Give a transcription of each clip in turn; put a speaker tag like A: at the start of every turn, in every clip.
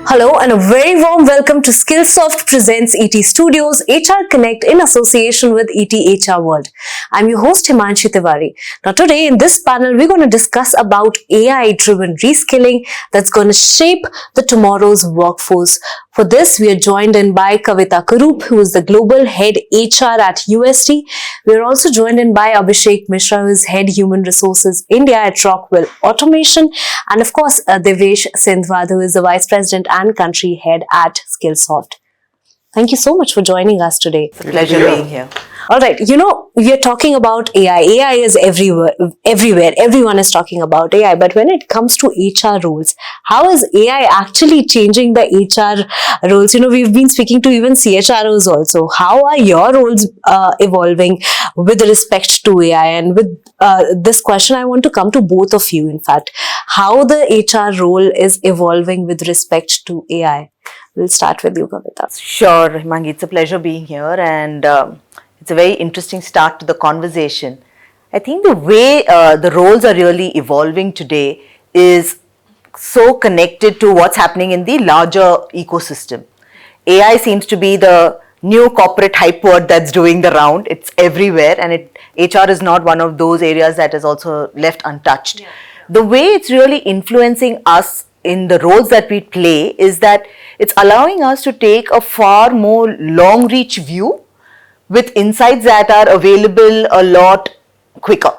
A: Hello and a very warm welcome to Skillsoft presents ETStudios HR Connect in association with ETHR World. I'm your host Himanshi Tiwari. Now today in this panel we're going to discuss about AI-driven reskilling that's going to shape the tomorrow's workforce. For this we are joined in by Kavita Karup, who is the Global Head HR at UST. We are also joined in by Abhishek Mishra, who is Head Human Resources India at Rockwell Automation, and of course Devesh Sindhwad, who is the Vice President and Country Head at Skillsoft. Thank you so much for joining us today.
B: It's a pleasure being here.
A: All right, we are talking about AI. AI is everywhere. Everyone is talking about AI. But when it comes to HR roles, how is AI actually changing the HR roles? We've been speaking to even CHROs also. How are your roles evolving with respect to AI? And with this question, I want to come to both of you, in fact. How the HR role is evolving with respect to AI? We'll start with you, Kavita.
B: Sure, Himangi. It's a pleasure being here, and it's a very interesting start to the conversation. I think the way the roles are really evolving today is so connected to what's happening in the larger ecosystem. AI seems to be the new corporate hype word that's doing the round. It's everywhere, and HR is not one of those areas that is also left untouched. Yeah. The way it's really influencing us in the roles that we play is that it's allowing us to take a far more long reach view with insights that are available a lot quicker.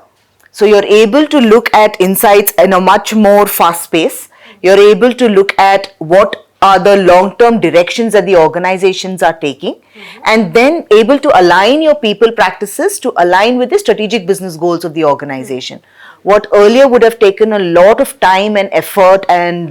B: So you're able to look at insights in a much more fast pace. You're able to look at what are the long-term directions that the organizations are taking, and then able to align your people practices to align with the strategic business goals of the organization. What earlier would have taken a lot of time and effort and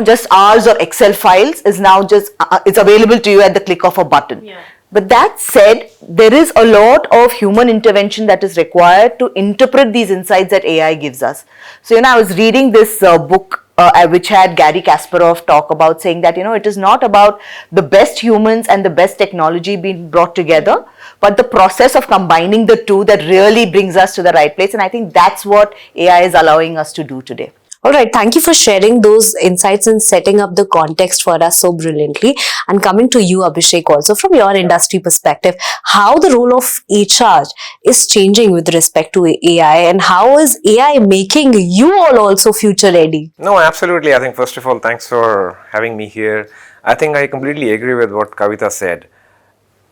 B: just hours or Excel files is now just it's available to you at the click of a button. Yeah. But that said, there is a lot of human intervention that is required to interpret these insights that AI gives us. So, I was reading this book which had Gary Kasparov talk about, saying that, it is not about the best humans and the best technology being brought together, but the process of combining the two that really brings us to the right place. And I think that's what AI is allowing us to do today.
A: All right, thank you for sharing those insights and setting up the context for us so brilliantly. And coming to you, Abhishek, also from your industry perspective, how the role of HR is changing with respect to AI, and how is AI making you all also future ready?
C: No, absolutely. I think first of all, thanks for having me here. I think I completely agree with what Kavita said.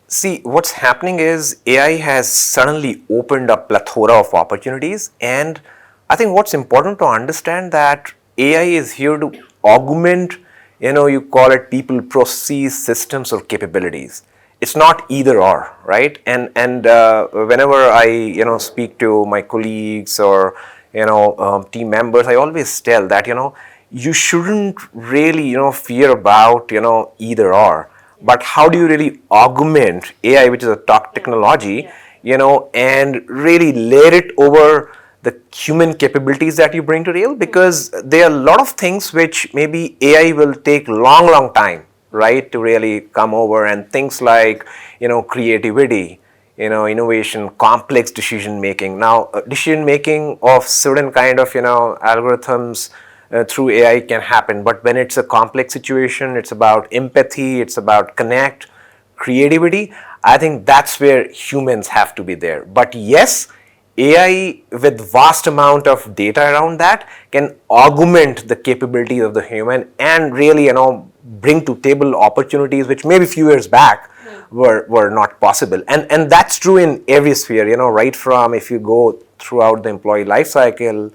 C: See, what's happening is AI has suddenly opened up a plethora of opportunities, and I think what's important to understand that AI is here to augment, you call it people, processes, systems or capabilities. It's not either or, right? And whenever I, speak to my colleagues or, team members, I always tell that, you shouldn't really, fear about, either or. But how do you really augment AI, which is a top technology, and really layer it over the human capabilities that you bring to real, because there are a lot of things which maybe AI will take long time, right, to really come over, and things like, creativity, innovation, complex decision making. Now, decision making of certain kind of, algorithms through AI can happen, but when it's a complex situation, it's about empathy, it's about connect, creativity. I think that's where humans have to be there. But yes, AI with vast amount of data around that can augment the capabilities of the human and really, bring to table opportunities which maybe few years back were not possible. And that's true in every sphere, right from if you go throughout the employee life cycle,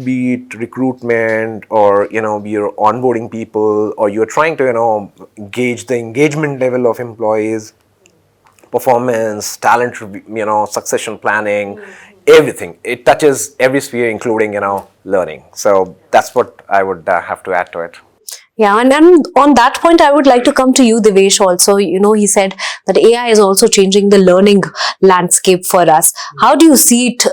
C: be it recruitment or, you're onboarding people, or you're trying to, gauge the engagement level of employees, performance, talent, succession planning, everything. It touches every sphere, including, learning. So that's what I would have to add to it.
A: Yeah, and then on that point, I would like to come to you, Devesh, also. He said that AI is also changing the learning landscape for us. How do you see it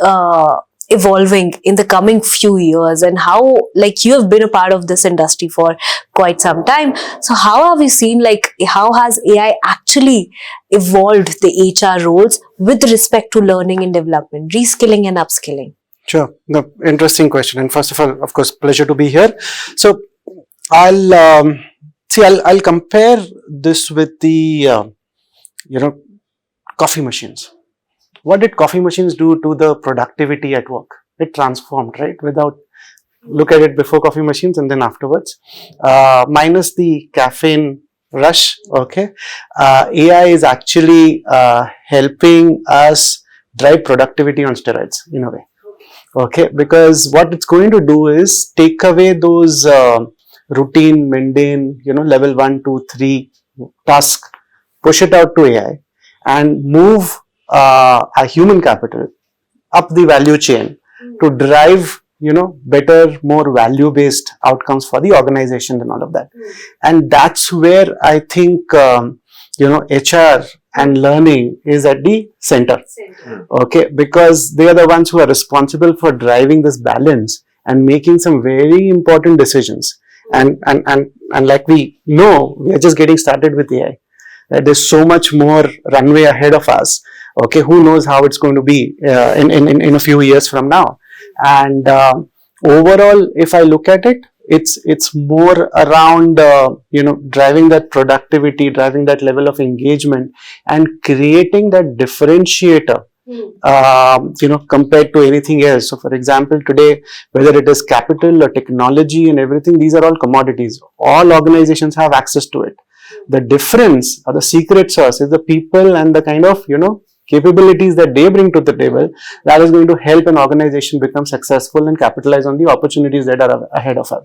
A: evolving in the coming few years, and how, you have been a part of this industry for quite some time, so how have you seen, how has AI actually evolved the HR roles with respect to learning and development, reskilling and upskilling?
D: Sure, the interesting question. And first of all, of course, pleasure to be here. So I'll compare this with the coffee machines. What did coffee machines do to the productivity at work? It transformed, right? Without look at it before coffee machines and then afterwards. Minus the caffeine rush, okay, AI is actually helping us drive productivity on steroids in a way. Okay, because what it's going to do is take away those routine, mundane, level 1, 2, 3 tasks, push it out to AI, and move a human capital up the value chain to drive better, more value based outcomes for the organization and all of that. And that's where I think HR and learning is at the center. Okay, because they are the ones who are responsible for driving this balance and making some very important decisions. And like we know, we are just getting started with AI. There's so much more runway ahead of us. Okay, who knows how it's going to be in a few years from now. And overall, if I look at it, it's more around driving that productivity, driving that level of engagement, and creating that differentiator. Compared to anything else. So, for example, today, whether it is capital or technology and everything, these are all commodities. All organizations have access to it. The difference or the secret sauce is the people and the kind of capabilities that they bring to the table that is going to help an organization become successful and capitalize on the opportunities that are ahead of us.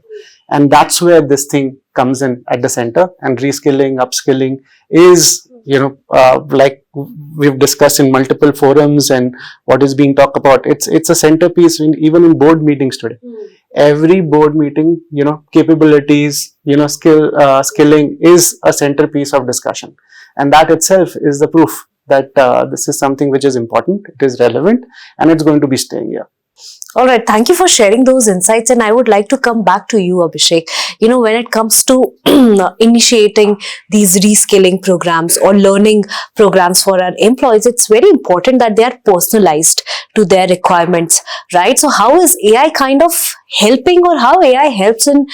D: And that's where this thing comes in at the center. And reskilling, upskilling is like we've discussed in multiple forums and what is being talked about, it's a centerpiece even in board meetings today. Every board meeting, capabilities, skilling is a centerpiece of discussion, and that itself is the proof that this is something which is important, it is relevant, and it's going to be staying here.
A: All right, thank you for sharing those insights, and I would like to come back to you, Abhishek. When it comes to initiating these reskilling programs or learning programs for our employees, it's very important that they are personalized to their requirements, right? So how is AI kind of helping, or how AI helps in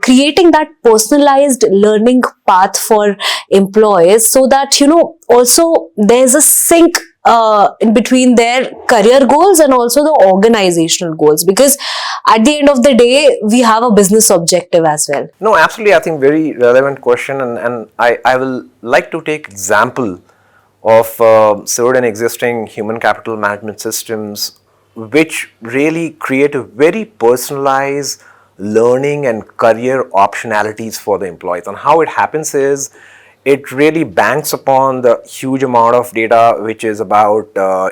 A: creating that personalized learning path for employees, so that also there's a sync in between their career goals and also the organizational goals, because at the end of the day we have a business objective as well.
C: No, absolutely. I think very relevant question, and I will like to take example of certain existing human capital management systems which really create a very personalized learning and career optionalities for the employees. And how it happens is, it really banks upon the huge amount of data which is about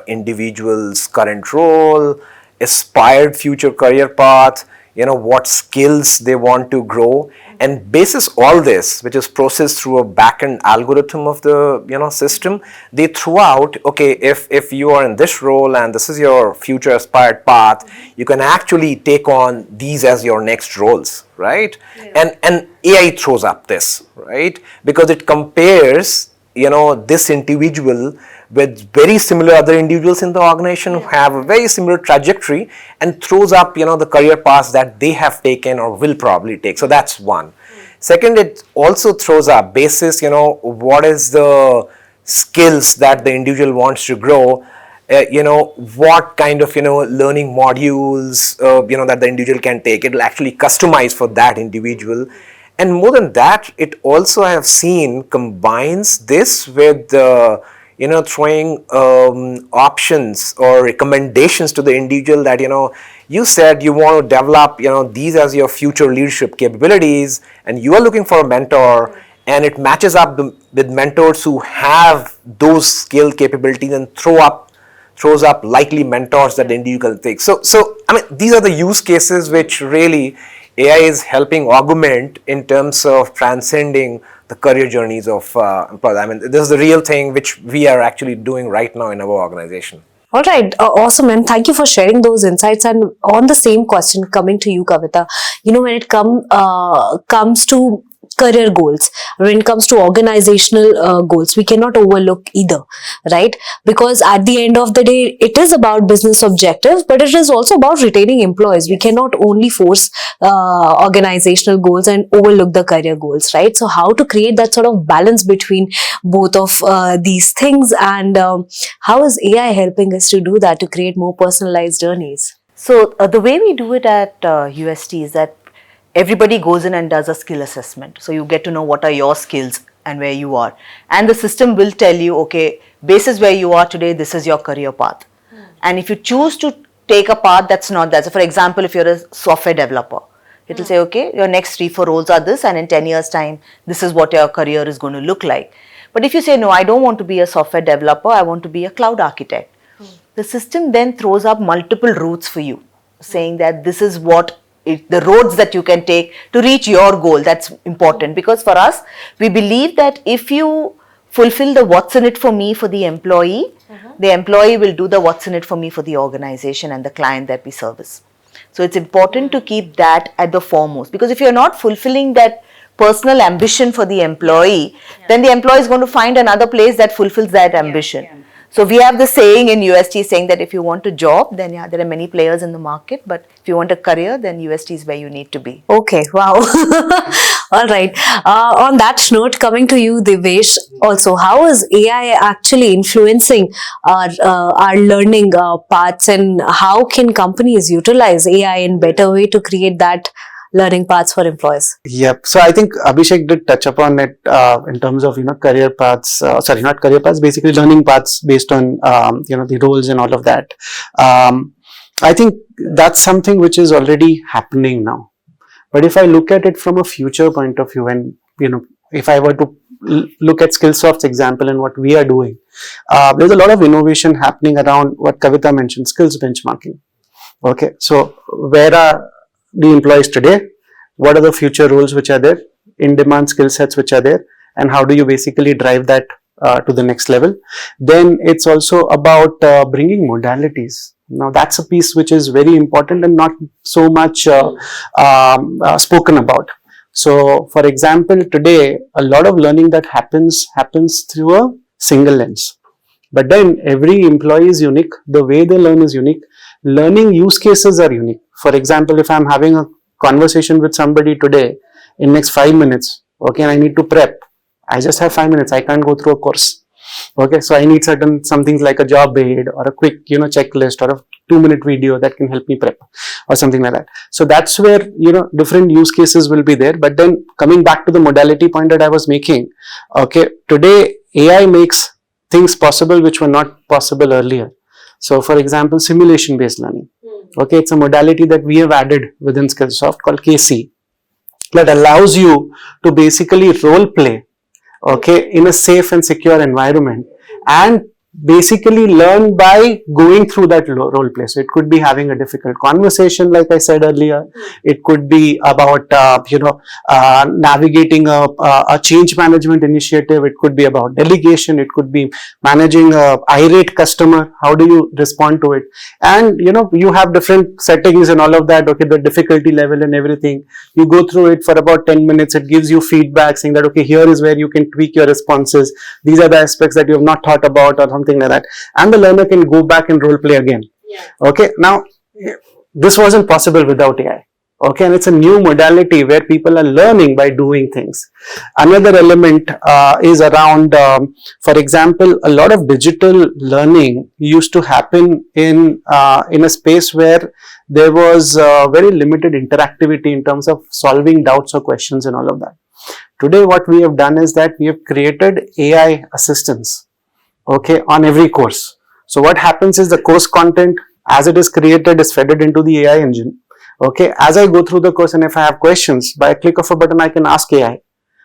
C: individuals' current role, aspired future career path, what skills they want to grow, and basis all this, which is processed through a backend algorithm of the system, they throw out, okay, if you are in this role and this is your future aspired path, you can actually take on these as your next roles, right? Yeah. And AI throws up this, right? Because it compares this individual with very similar other individuals in the organization who have a very similar trajectory, and throws up the career paths that they have taken or will probably take. So that's one. Second, it also throws up basis what is the skills that the individual wants to grow, what kind of learning modules that the individual can take. It will actually customize for that individual. And more than that, it also, I have seen, combines this with throwing options or recommendations to the individual that you said you want to develop these as your future leadership capabilities, and you are looking for a mentor, and it matches up with mentors who have those skill capabilities, and throws up likely mentors that the individual takes. So I mean, these are the use cases which really AI is helping augment in terms of transcending the career journeys of employees. I mean, this is the real thing which we are actually doing right now in our organization.
A: All right, awesome, and thank you for sharing those insights. And on the same question, coming to you, Kavita, when it comes to career goals, when it comes to organizational goals, we cannot overlook either, right? Because at the end of the day, it is about business objectives, but it is also about retaining employees. We cannot only force organizational goals and overlook the career goals, right? So how to create that sort of balance between both of these things, and how is AI helping us to do that, to create more personalized journeys?
B: So the way we do it at UST is that everybody goes in and does a skill assessment. So you get to know what are your skills and where you are. And the system will tell you, okay, basis where you are today, this is your career path. And if you choose to take a path that's not that, so for example, if you're a software developer, it will say, okay, your next 3-4 roles are this, and in 10 years time, this is what your career is going to look like. But if you say, no, I don't want to be a software developer, I want to be a cloud architect. The system then throws up multiple routes for you, saying that this is what the roads that you can take to reach your goal. That's important, because for us, we believe that if you fulfill the what's in it for me for the employee, the employee will do the what's in it for me for the organization and the client that we service. So it's important to keep that at the foremost, because if you're not fulfilling that personal ambition for the employee, then the employee is going to find another place that fulfills that ambition. So we have the saying in UST saying that if you want a job, then there are many players in the market, but if you want a career, then UST is where you need to be.
A: Okay, wow. All right. On that note, coming to you, Devesh, also, how is AI actually influencing our learning paths, and how can companies utilize AI in better way to create that learning paths for employees?
D: Yep. So I think Abhishek did touch upon it in terms of career paths. Sorry, not career paths. Basically, learning paths based on the roles and all of that. I think that's something which is already happening now. But if I look at it from a future point of view, and if I were to look at Skillsoft's example and what we are doing, there's a lot of innovation happening around what Kavita mentioned, skills benchmarking. Okay, so where are the employees today? What are the future roles which are there? In-demand skill sets which are there? And how do you basically drive that to the next level? Then it's also about bringing modalities. Now that's a piece which is very important and not so much spoken about. So for example, today a lot of learning that happens through a single lens. But then every employee is unique. The way they learn is unique. Learning use cases are unique. For example, if I'm having a conversation with somebody today in next 5 minutes, okay, and I need to prep, I just have 5 minutes. I can't go through a course. Okay, so I need some things like a job aid or a quick, checklist or a 2-minute video that can help me prep or something like that. So that's where, different use cases will be there. But then coming back to the modality point that I was making, okay, today AI makes things possible which were not possible earlier. So for example, simulation based learning. Okay, it's a modality that we have added within Skillsoft called KC that allows you to basically role play, okay, in a safe and secure environment, and basically learn by going through that role play. So it could be having a difficult conversation, like I said earlier. It could be about navigating a change management initiative. It could be about delegation. It could be managing a irate customer. How do you respond to it? And you have different settings and all of that. Okay, the difficulty level and everything. You go through it for about 10 minutes. It gives you feedback saying that, okay, here is where you can tweak your responses. These are the aspects that you have not thought about, or something like that, and the learner can go back and role play again. Okay, now this wasn't possible without AI. Okay, and it's a new modality where people are learning by doing things. Another element is around, for example, a lot of digital learning used to happen in a space where there was very limited interactivity in terms of solving doubts or questions and all of that. Today, what we have done is that we have created AI assistants, okay, on every course. So what happens is the course content as it is created is fed into the AI engine. Okay, as I go through the course, and if I have questions, by a click of a button I can ask AI,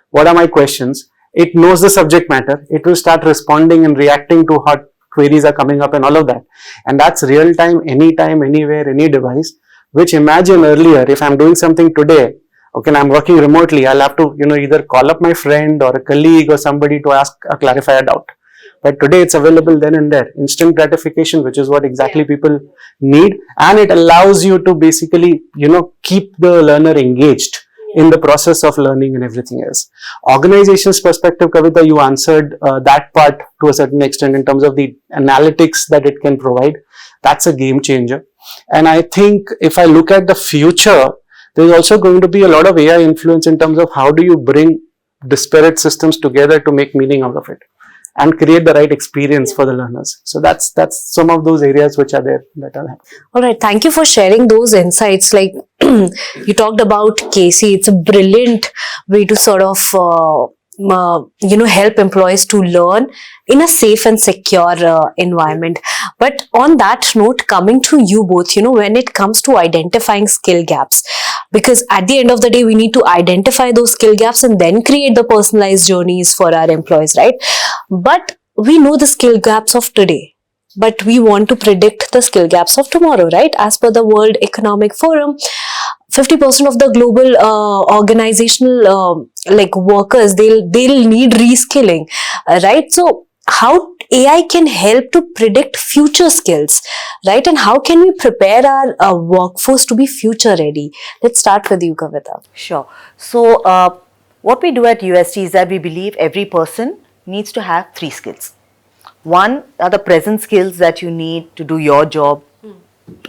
D: what are my questions? It knows the subject matter. It will start responding and reacting to what queries are coming up and all of that. And that's real time, anytime, anywhere, any device. Which, imagine earlier, if I'm doing something today, okay, and I'm working remotely, I'll have to either call up my friend or a colleague or somebody to clarify a doubt. But today it's available then and there, instant gratification, which is what exactly people need, and it allows you to basically keep the learner engaged in the process of learning and everything else. Organization's perspective, Kavita, you answered that part to a certain extent in terms of the analytics that it can provide. That's a game changer. And I think if I look at the future, there's also going to be a lot of AI influence in terms of how do you bring disparate systems together to make meaning out of it and create the right experience for the learners. So that's some of those areas which are there that are happening.
A: All right, thank you for sharing those insights. Like you talked about Casey, it's a brilliant way to sort of help employees to learn in a safe and secure environment. But on that note, coming to you both, when it comes to identifying skill gaps, because at the end of the day, we need to identify those skill gaps and then create the personalized journeys for our employees, right? But we know the skill gaps of today, but we want to predict the skill gaps of tomorrow, right? As per the World Economic Forum, 50% of the global organizational workers, they'll need reskilling, right? So how AI can help to predict future skills, right? And how can we prepare our workforce to be future ready? Let's start with you, Kavita.
B: Sure. So what we do at UST is that we believe every person needs to have 3 skills. One are the present skills that you need to do your job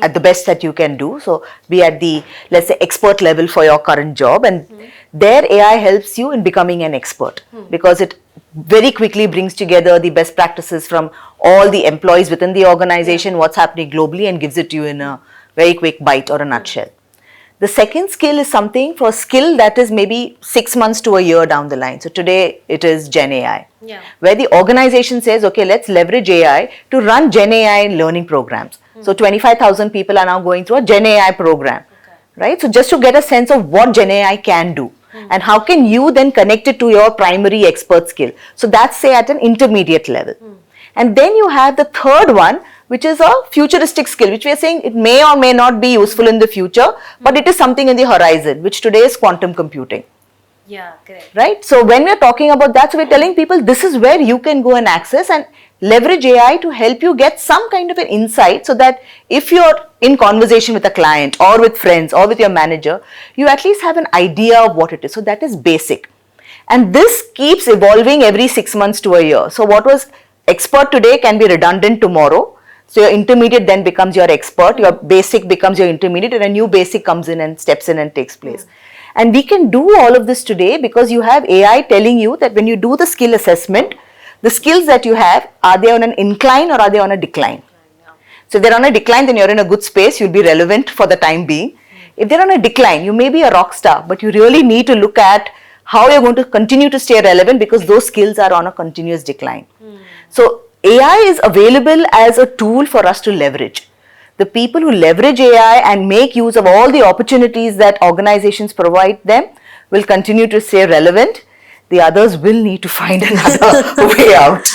B: at the best that you can do. So be at the, let's say, expert level for your current job, and there AI helps you in becoming an expert because it very quickly brings together the best practices from all the employees within the organization, what's happening globally, and gives it to you in a very quick bite or a nutshell. The second skill is something for a skill that is maybe 6 months to a year down the line. So today it is Gen AI, where the organization says, okay, let's leverage AI to run Gen AI learning programs. So 25,000 people are now going through a Gen AI program, right? So just to get a sense of what Gen AI can do and how can you then connect it to your primary expert skill. So that's, say, at an intermediate level. And then you have the third one, which is a futuristic skill, which we are saying it may or may not be useful in the future, but it is something in the horizon, which today is quantum computing.
A: Yeah, correct.
B: Right? So when we're talking about that, so we're telling people this is where you can go and access and leverage AI to help you get some kind of an insight, so that if you're in conversation with a client or with friends or with your manager, you at least have an idea of what it is. So that is basic. And this keeps evolving every 6 months to a year. So what was expert today can be redundant tomorrow. So your intermediate then becomes your expert, your basic becomes your intermediate, and a new basic comes in and steps in and takes place. And we can do all of this today because you have AI telling you that when you do the skill assessment, the skills that you have, are they on an incline or are they on a decline? So if they're on a decline, then you're in a good space, you'll be relevant for the time being. If they're on a decline, you may be a rock star, but you really need to look at how you're going to continue to stay relevant because those skills are on a continuous decline. So AI is available as a tool for us to leverage. The people who leverage AI and make use of all the opportunities that organizations provide them will continue to stay relevant. The others will need to find another way out.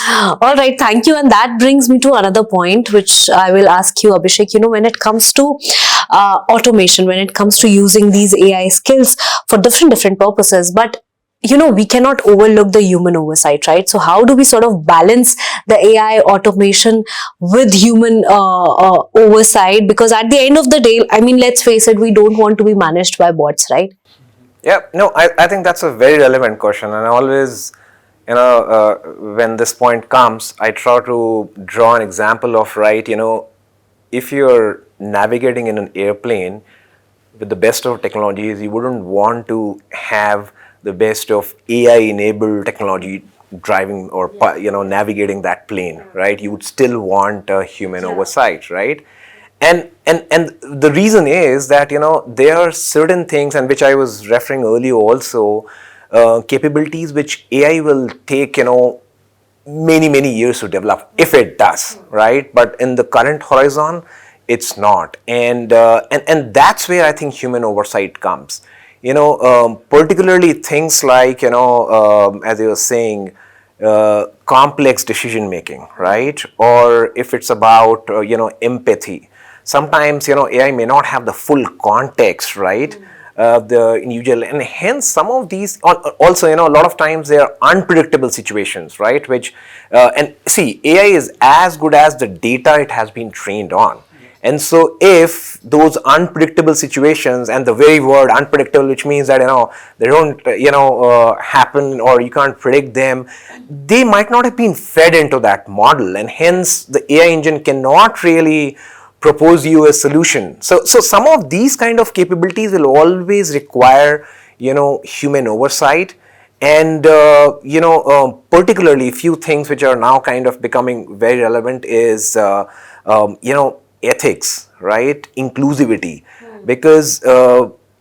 A: All right, thank you. And that brings me to another point, which I will ask you, Abhishek. When it comes to automation, when it comes to using these AI skills for different purposes, but we cannot overlook the human oversight, right? So how do we sort of balance the AI automation with human oversight? Because at the end of the day, I mean, let's face it, we don't want to be managed by bots, right?
C: Yeah, no, I think that's a very relevant question, and I always, when this point comes, I try to draw an example of, right, if you're navigating in an airplane with the best of technologies, you wouldn't want to have the best of AI-enabled technology driving or navigating that plane, right? You would still want a human oversight, right? And the reason is that there are certain things, and which I was referring earlier also, capabilities which AI will take many years to develop if it does, right? But in the current horizon, it's not, and that's where I think human oversight comes. Particularly things like as you were saying, complex decision making, right? Or if it's about empathy. Sometimes AI may not have the full context, right? The individual, and hence some of these also a lot of times they are unpredictable situations, right? Which and see, AI is as good as the data it has been trained on. And so if those unpredictable situations, and the very word unpredictable, which means that they don't happen, or you can't predict them, they might not have been fed into that model, and hence the AI engine cannot really propose you a solution. So some of these kind of capabilities will always require human oversight. And particularly few things which are now kind of becoming very relevant is ethics, right? Inclusivity. Because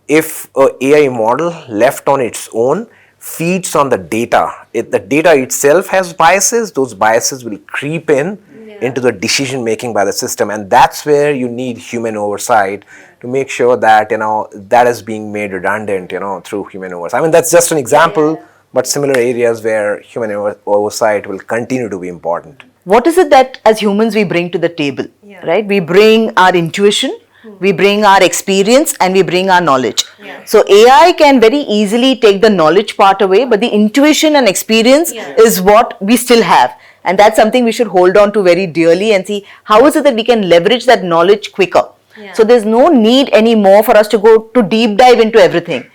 C: if a AI model left on its own feeds on the data, if the data itself has biases, those biases will creep in into the decision making by the system, and that's where you need human oversight to make sure that that is being made redundant through human oversight. I mean, that's just an example, but similar areas where human oversight will continue to be important.
B: What is it that as humans we bring to the table, right? We bring our intuition, we bring our experience, and we bring our knowledge. So AI can very easily take the knowledge part away, but the intuition and experience is what we still have. And that's something we should hold on to very dearly and see how is it that we can leverage that knowledge quicker. So there's no need anymore for us to go to deep dive into everything.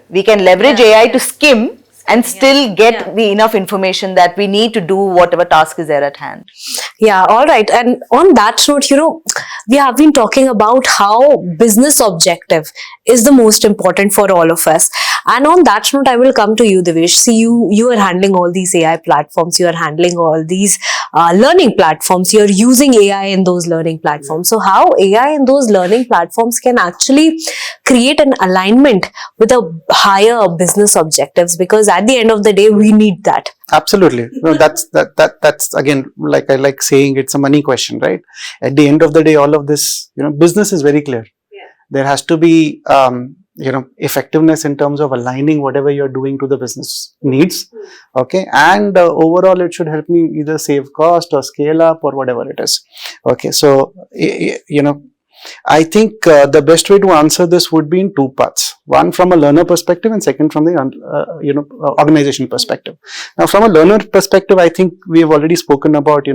B: We can leverage AI to skim and still get the enough information that we need to do whatever task is there at hand.
A: Yeah, all right. And on that note, we have been talking about how business objective is the most important for all of us. And on that note, I will come to you, Devesh. See, you are handling all these AI platforms. You are handling all these learning platforms. You're using AI in those learning platforms. So how AI in those learning platforms can actually create an alignment with a higher business objectives, because at the end of the day, we need that.
D: Absolutely. No, that's again, like I like saying, it's a money question, right? At the end of the day, all of this, business is very clear. There has to be, effectiveness in terms of aligning whatever you're doing to the business needs. Okay. And overall, it should help me either save cost or scale up or whatever it is. Okay. So, I think the best way to answer this would be in two parts. One from a learner perspective, and second from the organization perspective. Now, from a learner perspective, I think we have already spoken about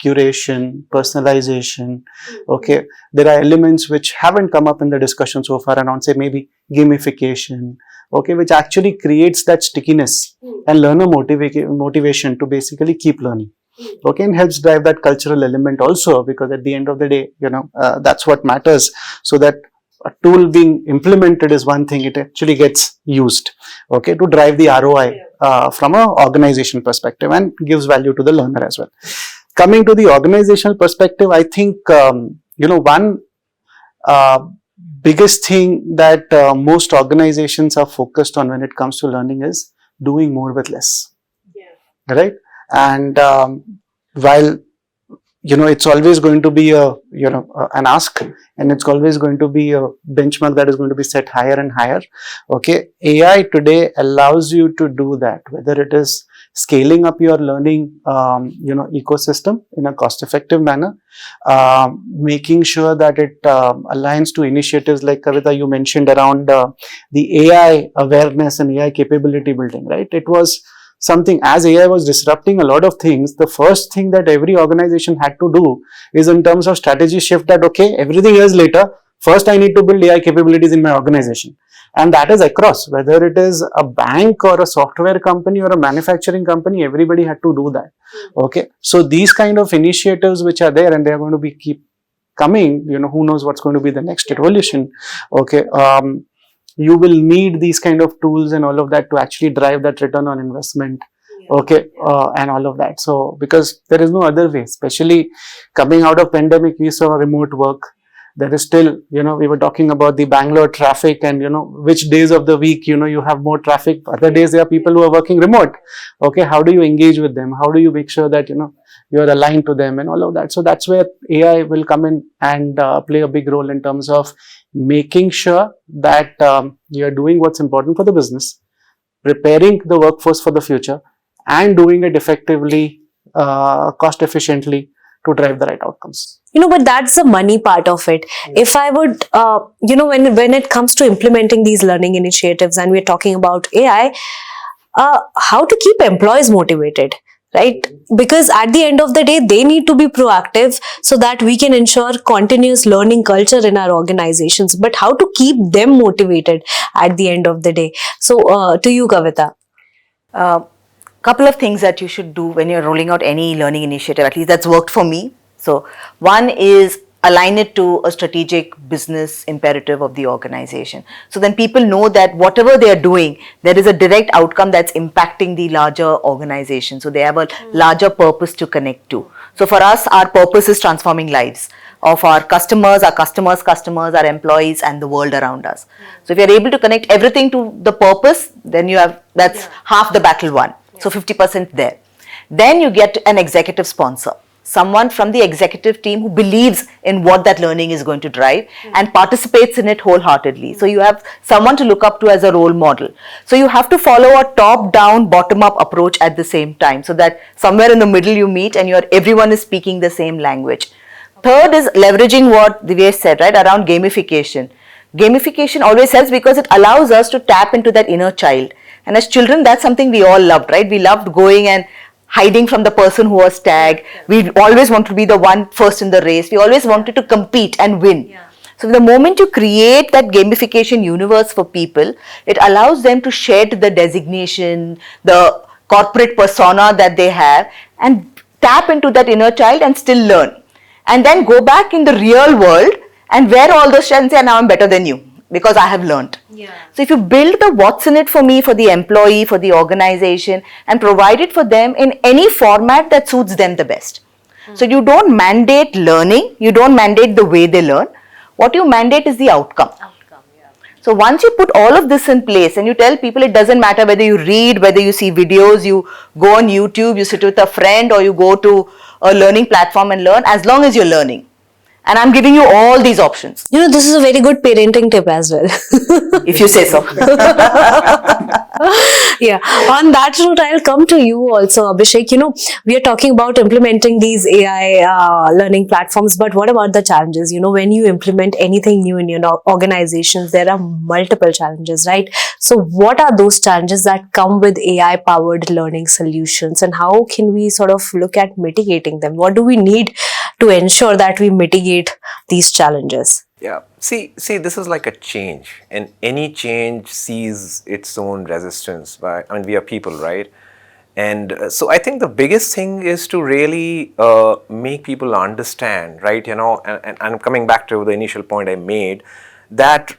D: curation, personalization. Okay, there are elements which haven't come up in the discussion so far, around say maybe gamification. Okay, which actually creates that stickiness and learner motivation to basically keep learning. Okay, and helps drive that cultural element also, because at the end of the day, that's what matters. So that a tool being implemented is one thing; it actually gets used, okay, to drive the ROI from an organization perspective, and gives value to the learner as well. Coming to the organizational perspective, I think one biggest thing that most organizations are focused on when it comes to learning is doing more with less. Right? And while it's always going to be an ask, and it's always going to be a benchmark that is going to be set higher and higher. Okay, AI today allows you to do that, whether it is scaling up your learning ecosystem in a cost-effective manner, making sure that it aligns to initiatives like Kavita you mentioned around the AI awareness and AI capability building. Right? It was something, as AI was disrupting a lot of things, the first thing that every organization had to do is in terms of strategy shift, that okay, everything else later, first I need to build AI capabilities in my organization. And that is across, whether it is a bank or a software company or a manufacturing company, everybody had to do that. Okay, so these kind of initiatives which are there, and they are going to be keep coming, who knows what's going to be the next revolution. Okay, you will need these kind of tools and all of that to actually drive that return on investment. Okay, and all of that. So because there is no other way, especially coming out of pandemic, we saw remote work. There is still, we were talking about the Bangalore traffic, and which days of the week, you have more traffic. Other days there are people who are working remote. Okay, how do you engage with them? How do you make sure that you're aligned to them and all of that? So that's where AI will come in and play a big role in terms of making sure that you're doing what's important for the business, preparing the workforce for the future, and doing it effectively, cost efficiently, to drive the right outcomes.
A: But that's the money part of it. If I would, when it comes to implementing these learning initiatives, and we're talking about AI, how to keep employees motivated? right? Because at the end of the day, they need to be proactive so that we can ensure continuous learning culture in our organizations. But how to keep them motivated at the end of the day? So, to you, Kavita.
B: Couple of things that you should do when you're rolling out any learning initiative, at least that's worked for me. So one is align it to a strategic business imperative of the organization. So then people know that whatever they are doing, there is a direct outcome that's impacting the larger organization. So they have a larger purpose to connect to. So for us, our purpose is transforming lives of our customers, our employees, and the world around us. So if you're able to connect everything to the purpose, then that's half the battle won. So 50% there. Then you get an executive sponsor, someone from the executive team who believes in what that learning is going to drive and participates in it wholeheartedly. So you have someone to look up to as a role model. So you have to follow a top-down, bottom-up approach at the same time, so that somewhere in the middle you meet and everyone is speaking the same language. Third is leveraging what Divyesh said, right, around gamification. Gamification always helps because it allows us to tap into that inner child. And as children, that's something we all loved, right? We loved going and hiding from the person who was tagged. We always wanted to be the one first in the race. We always wanted to compete and win. So the moment you create that gamification universe for people, it allows them to shed the designation, the corporate persona that they have, and tap into that inner child and still learn. And then go back in the real world and wear all those and say, now I'm better than you because I have learned. So if you build the what's in it for me, for the employee, for the organization, and provide it for them in any format that suits them the best. So you don't mandate learning, you don't mandate the way they learn. What you mandate is the outcome. So once you put all of this in place and you tell people it doesn't matter whether you read, whether you see videos, you go on YouTube, you sit with a friend, or you go to a learning platform and learn, as long as you're learning. And I'm giving you all these options.
A: You know, this is a very good parenting tip as well.
B: If you say so.
A: Yeah. On that note, I'll come to you also, Abhishek. You know, we are talking about implementing these AI learning platforms, but what about the challenges? You know, when you implement anything new in your organizations, there are multiple challenges, right? So what are those challenges that come with AI-powered learning solutions, and how can we sort of look at mitigating them? What do we need to ensure that we mitigate these challenges?
C: Yeah. See, this is like a change, and any change sees its own resistance. We are people, right? And so I think the biggest thing is to really make people understand, right? You know, and I'm coming back to the initial point I made, that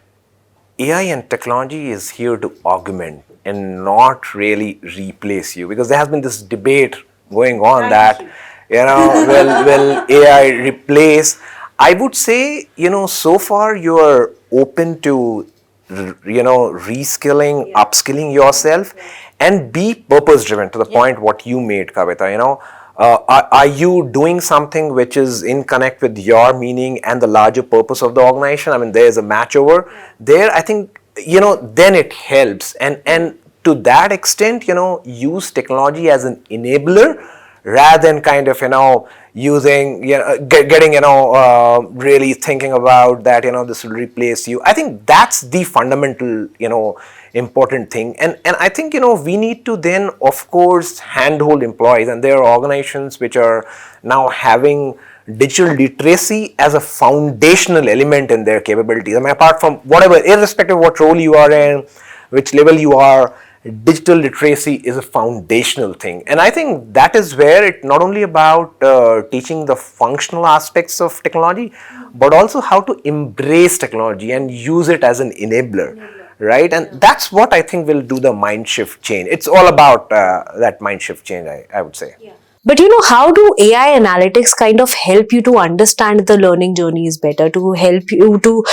C: AI and technology is here to augment and not really replace you, because there has been this debate going on that, you know, will AI replace? I would say, you know, so far you are open to, you know, reskilling, upskilling yourself, and be purpose driven to the point what you made, Kavita. You know, are you doing something which is in connect with your meaning and the larger purpose of the organization? I mean, there's a match over there. I think, you know, then it helps, and to that extent, you know, use technology as an enabler rather than kind of, you know, using, you know, getting, you know, really thinking about that, you know, this will replace you. I think that's the fundamental, you know, important thing. And I think, you know, we need to then, of course, handhold employees, and there are organizations which are now having digital literacy as a foundational element in their capabilities. I mean, apart from whatever, irrespective of what role you are in, which level you are, digital literacy is a foundational thing. And I think that is where it not only about teaching the functional aspects of technology, but also how to embrace technology and use it as an enabler, right? And that's what I think will do the mind shift change. It's all about that mind shift change, I would say.
A: But you know, how do AI analytics kind of help you to understand the learning journeys better, to help you to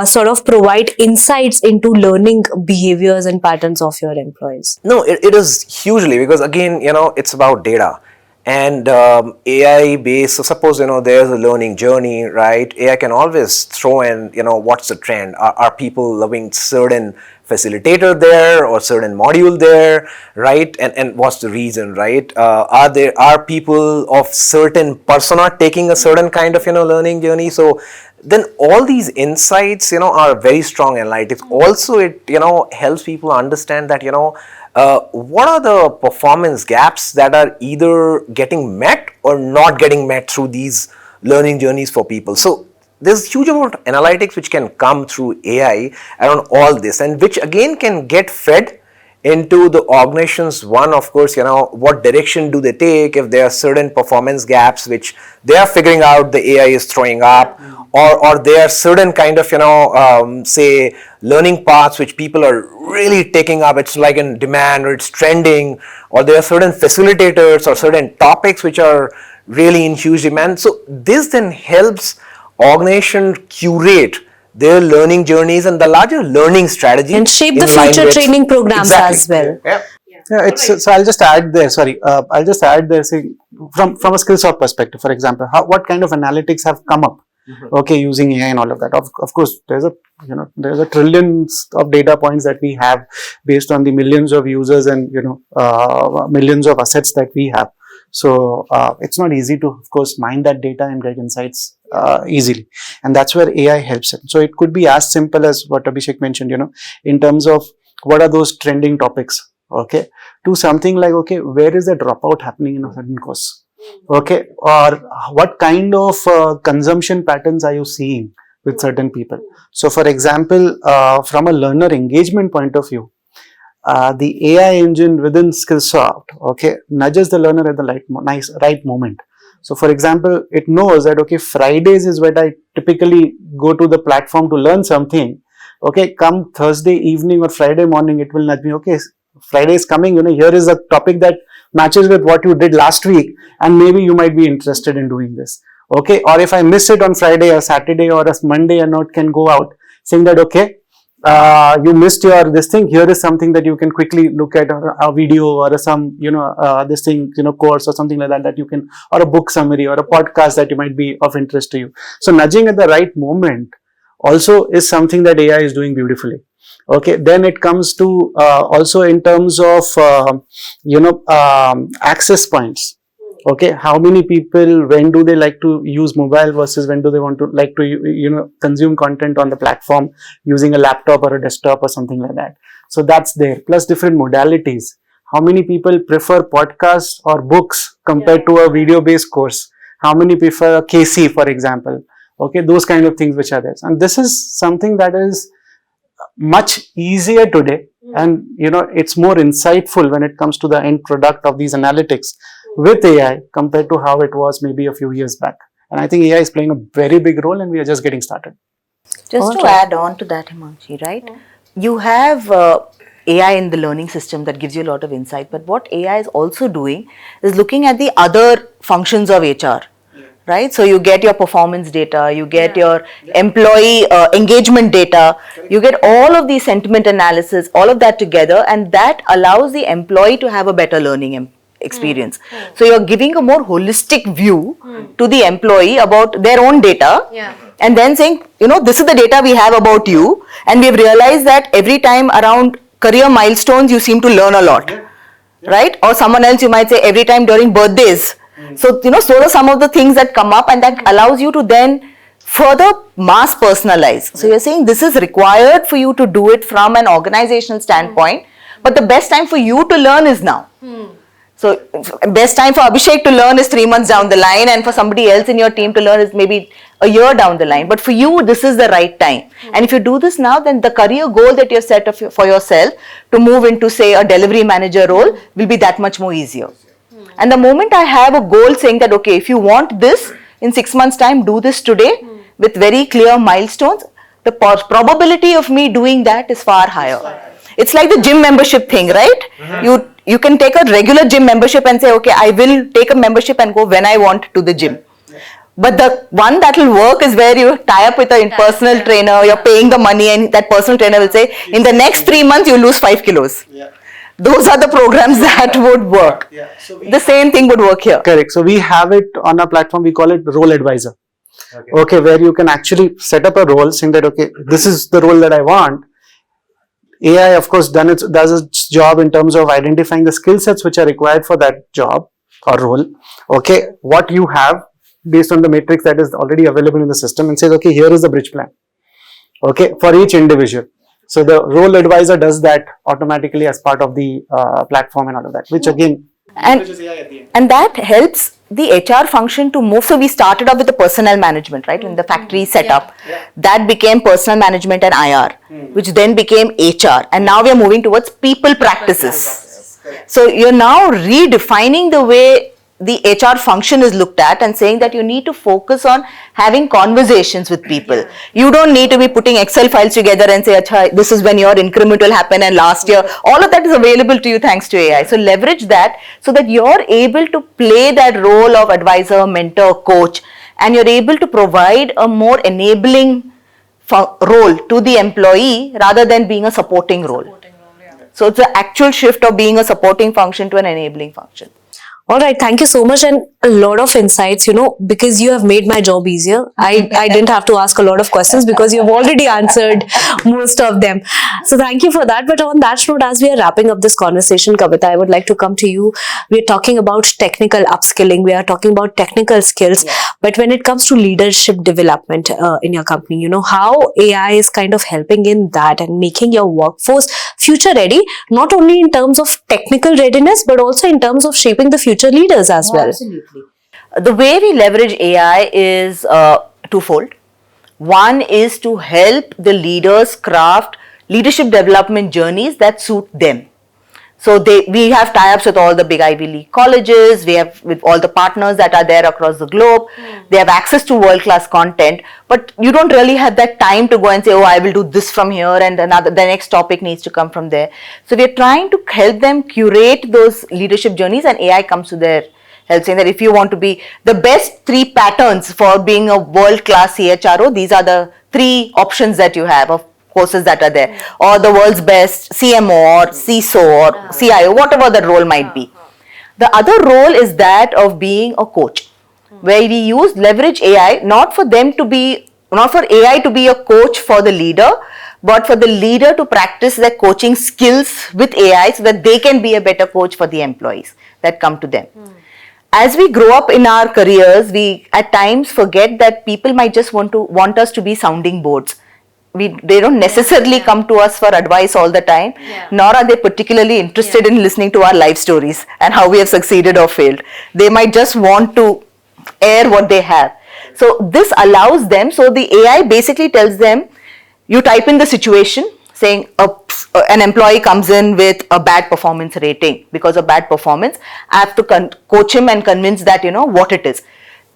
A: sort of provide insights into learning behaviors and patterns of your employees?
C: No, it is hugely, because again, you know, it's about data. And AI based, so suppose, you know, there's a learning journey, right? AI can always throw in, you know, what's the trend? Are people loving certain facilitator there or certain module there, right? And what's the reason, right? Are people of certain persona taking a certain kind of, you know, learning journey? So then all these insights, you know, are very strong analytics. Also, it, you know, helps people understand that, you know, what are the performance gaps that are either getting met or not getting met through these learning journeys for people? So there's huge amount of analytics which can come through AI around all this, and which again can get fed into the organizations. One, of course, what direction do they take if there are certain performance gaps which they are figuring out the AI is throwing up, or there are certain kind of say learning paths which people are really taking up, it's like in demand or it's trending, or there are certain facilitators or certain topics which are really in huge demand. So this then helps organization curate their learning journeys and the larger learning strategy,
A: and shape the future training programs as well.
D: Yeah, so I'll just add there. I'll just add there. Saying from a Skillsoft perspective, for example, what kind of analytics have come up? Okay, using AI and all of that. Of course, there's a trillions of data points that we have based on the millions of users and millions of assets that we have. So it's not easy to, of course, mine that data and get insights easily, and that's where AI helps it. So it could be as simple as what Abhishek mentioned, in terms of what are those trending topics, okay, to something like, okay, where is the dropout happening in a certain course, okay, or what kind of consumption patterns are you seeing with certain people. So for example, from a learner engagement point of view, the AI engine within Skillsoft, okay, nudges the learner at the right moment. So for example, it knows that, okay, Fridays is when I typically go to the platform to learn something. Okay, come Thursday evening or Friday morning, it will nudge me, okay, Friday is coming, here is a topic that matches with what you did last week, and maybe you might be interested in doing this. Okay, or if I miss it on Friday or Saturday or a Monday and not can go out, saying that, okay, you missed this thing, here is something that you can quickly look at, a video or some course or something like that you can, or a book summary or a podcast that might be of interest to you. So nudging at the right moment also is something that AI is doing beautifully. Okay, then it comes to also in terms of access points. Okay, how many people, when do they like to use mobile versus when do they want to consume content on the platform using a laptop or a desktop or something like that. So that's there. Plus different modalities. How many people prefer podcasts or books compared to a video based course? How many prefer a KC, for example? Okay, those kind of things which are there. And this is something that is much easier today, and it's more insightful when it comes to the end product of these analytics with AI compared to how it was maybe a few years back. And I think AI is playing a very big role, and we are just getting started.
B: Just to add on to that, Himanshi, right? You have AI in the learning system that gives you a lot of insight, but what AI is also doing is looking at the other functions of HR. Right? So you get your performance data, you get your employee engagement data, you get all of the sentiment analysis, all of that together, and that allows the employee to have a better learning experience. So you're giving a more holistic view to the employee about their own data, and then saying, this is the data we have about you, and we've realized that every time around career milestones, you seem to learn a lot, right? Or someone else, you might say every time during birthdays. So, so are some of the things that come up, and that allows you to then further mass personalize. So you're saying this is required for you to do it from an organizational standpoint, but the best time for you to learn is now. So best time for Abhishek to learn is 3 months down the line, and for somebody else in your team to learn is maybe a year down the line. But for you, this is the right time. And if you do this now, then the career goal that you've set for yourself to move into, say, a delivery manager role will be that much more easier. And the moment I have a goal saying that, okay, if you want this in 6 months' time, do this today with very clear milestones, the probability of me doing that is far higher. It's like the gym membership thing, right? You can take a regular gym membership and say, okay, I will take a membership and go when I want to the gym. But the one that will work is where you tie up with a personal trainer, you're paying the money, and that personal trainer will say, in the next 3 months, you lose 5 kilos. Those are the programs that would work. So the same thing would work here.
D: Correct. So we have it on our platform, we call it role advisor. Okay, where you can actually set up a role saying that, okay, this is the role that I want. AI, of course, does its job in terms of identifying the skill sets which are required for that job or role. Okay, what you have based on the matrix that is already available in the system, and says, okay, here is the bridge plan. Okay, for each individual. So the role advisor does that automatically as part of the platform and all of that, which again leverages AI at the end.
B: And that helps the HR function to move. So we started off with the personnel management, right? When the factory set up, that became personal management and IR, which then became HR. And now we are moving towards people practices. So you're now redefining the way the HR function is looked at and saying that you need to focus on having conversations with people. You don't need to be putting Excel files together and say, Achha, this is when your increment will happen and last year. All of that is available to you thanks to AI. So leverage that so that you're able to play that role of advisor, mentor, coach, and you're able to provide a more enabling role to the employee rather than being a supporting role. So it's the actual shift of being a supporting function to an enabling function.
A: All right, thank you so much, and a lot of insights, because you have made my job easier. I didn't have to ask a lot of questions because you have already answered most of them. So thank you for that. But on that note, as we are wrapping up this conversation, Kavita, I would like to come to you. We are talking about technical upskilling. We are talking about technical skills. But when it comes to leadership development in your company, how AI is kind of helping in that and making your workforce future ready, not only in terms of technical readiness, but also in terms of shaping the future leaders as well.
B: Absolutely. The way we leverage AI is twofold. One is to help the leaders craft leadership development journeys that suit them. So we have tie-ups with all the big Ivy League colleges, we have with all the partners that are there across the globe. They have access to world-class content, but you don't really have that time to go and say, oh, I will do this from here and the next topic needs to come from there. So we are trying to help them curate those leadership journeys, and AI comes to their help, saying that if you want to be the best 3 patterns for being a world-class CHRO, these are the 3 options that you have of courses that are there, or the world's best CMO or CISO or CIO, whatever the role might be. The other role is that of being a coach, where we leverage AI not for AI to be a coach for the leader, but for the leader to practice their coaching skills with AI so that they can be a better coach for the employees that come to them. As we grow up in our careers, we at times forget that people might just want us to be sounding boards. They don't necessarily come to us for advice all the time, nor are they particularly interested in listening to our life stories and how we have succeeded or failed. They might just want to air what they have. So this allows them, so the AI basically tells them, you type in the situation saying an employee comes in with a bad performance rating because of bad performance. I have to coach him and convince that, what it is.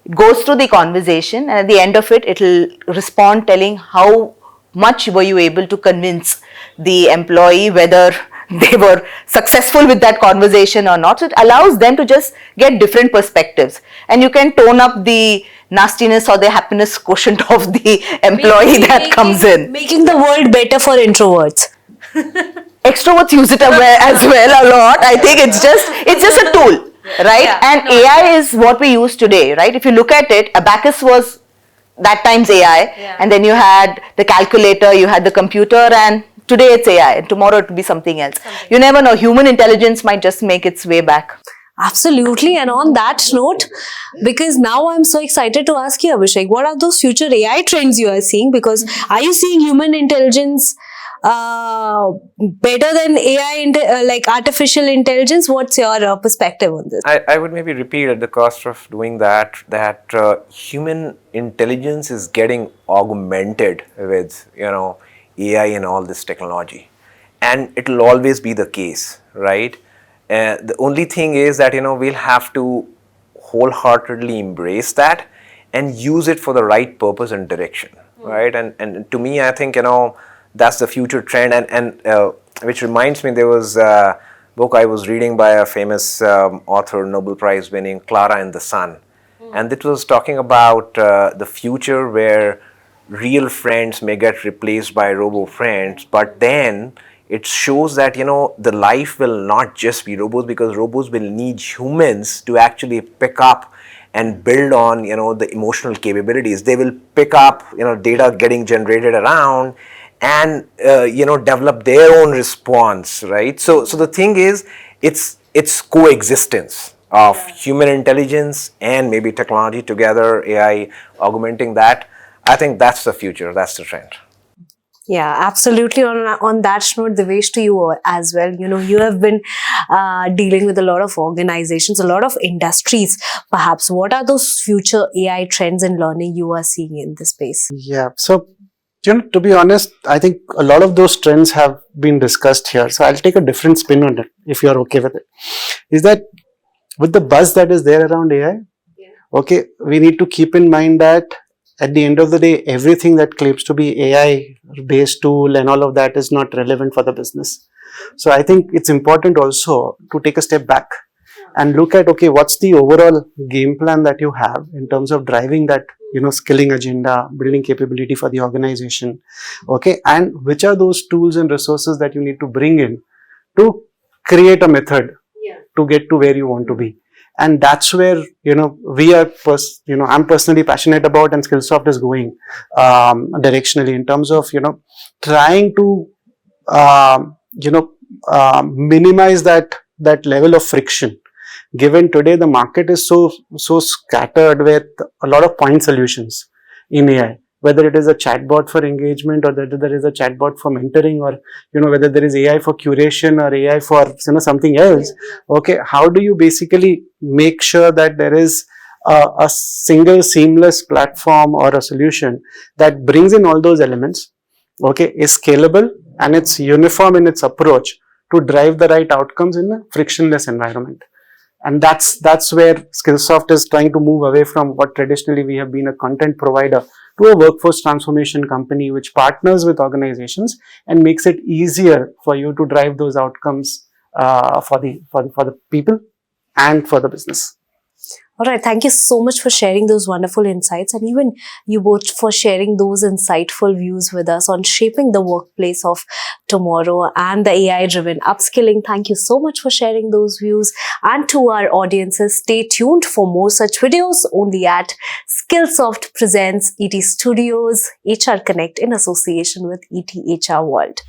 B: It goes through the conversation, and at the end of it, it will respond telling how much were you able to convince the employee, whether they were successful with that conversation or not. So it allows them to just get different perspectives, and you can tone up the nastiness or the happiness quotient of the employee that comes in.
A: Making the world better for introverts.
B: Extroverts use it as well a lot. I think it's just a tool, right? And AI is what we use today, right? If you look at it, Abacus was that time's AI, and then you had the calculator, you had the computer, and today it's AI, and tomorrow it will be something else. You never know, human intelligence might just make its way back.
A: Absolutely. And on that note, because now I'm so excited to ask you, Abhishek, what are those future AI trends you are seeing? Because are you seeing human intelligence better than AI, like artificial intelligence? What's your perspective on this?
C: I would maybe repeat at the cost of doing that human intelligence is getting augmented with, AI and all this technology. And it will always be the case, right? The only thing is that, we'll have to wholeheartedly embrace that and use it for the right purpose and direction, right? And to me, I think, that's the future trend, and which reminds me, there was a book I was reading by a famous author, Nobel Prize winning Clara and the Sun, and it was talking about the future where real friends may get replaced by robo friends, but then it shows that the life will not just be robots, because robots will need humans to actually pick up and build on the emotional capabilities. They will pick up data getting generated around and develop their own response, right? So the thing is, it's coexistence of human intelligence and maybe technology together, AI augmenting that. I think that's the future, that's the trend.
A: Yeah, absolutely. On that note, Devesh, to you as well. You have been dealing with a lot of organizations, a lot of industries. Perhaps, what are those future AI trends in learning you are seeing in this space?
D: Yeah. So, to be honest, I think a lot of those trends have been discussed here. So I'll take a different spin on it, if you're okay with it. Is that with the buzz that is there around AI, okay, we need to keep in mind that at the end of the day, everything that claims to be AI based tool and all of that is not relevant for the business. So I think it's important also to take a step back and look at, okay, what's the overall game plan that you have in terms of driving that, skilling agenda, building capability for the organization, okay, and which are those tools and resources that you need to bring in to create a method to get to where you want to be. And that's where, we are, I'm personally passionate about, and Skillsoft is going directionally in terms of, trying to, minimize that level of friction. Given today the market is so scattered with a lot of point solutions in AI, whether it is a chatbot for engagement, or whether there is a chatbot for mentoring, or whether there is AI for curation, or AI for something else. Okay, how do you basically make sure that there is a single seamless platform or a solution that brings in all those elements, okay, is scalable and it's uniform in its approach to drive the right outcomes in a frictionless environment. And that's where Skillsoft is trying to move away from what traditionally we have been, a content provider, to a workforce transformation company which partners with organizations and makes it easier for you to drive those outcomes for the people and for the business.
A: All right. Thank you so much for sharing those wonderful insights, and even you both for sharing those insightful views with us on shaping the workplace of tomorrow and the AI-driven upskilling. Thank you so much for sharing those views. And to our audiences, stay tuned for more such videos only at Skillsoft presents ETStudios, HR Connect in association with ETHR World.